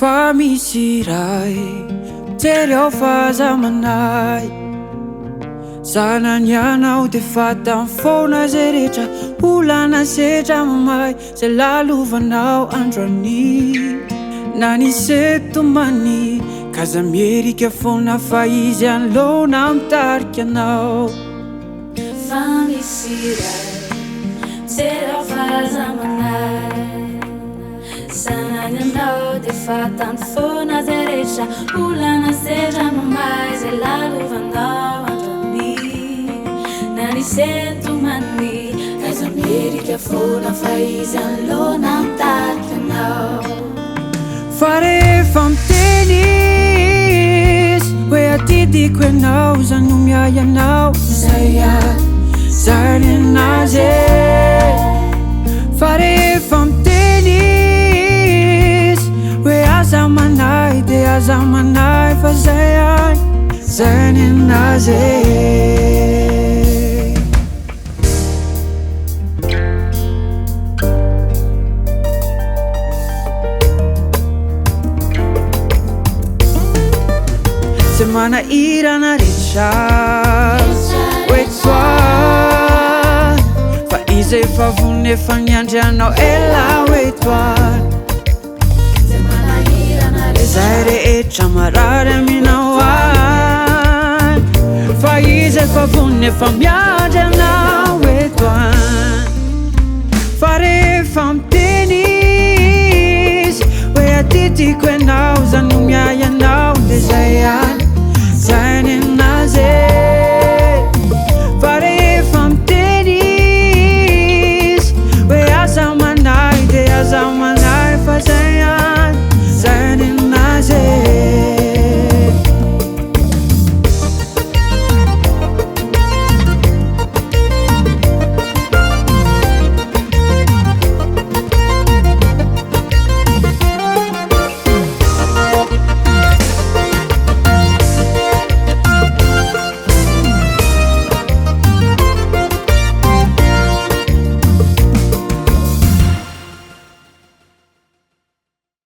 fa misy iray mijery ao fa za manahy Zanany ianao de fantany foana zay rehetra olana sedra mamay zay lalovanao androany na ny sento tomany kaza mierika foana fa izy anoloana mitarika anao fa misy iray mijery ao fa za manahy Zanany anao de fantany foana zay rehetra olana sedra mamay zay lalovanao androany na ny sento tomany kaza mierika foana fa izy anoloana mitarika anao fa rehefa miteny izy hoe adidiko ianao zany no miahy anao Izay zany anazy fa rehefa miteny izy hoe aza manahy de aza manahy fa zay ihany zany anazy zay manahira na rehetra oetoany fa izay efa vonona efa niandry anao ela oetoany zay manahira na zay rehetra marary aminao any fa izay efa vonona efa miandry anao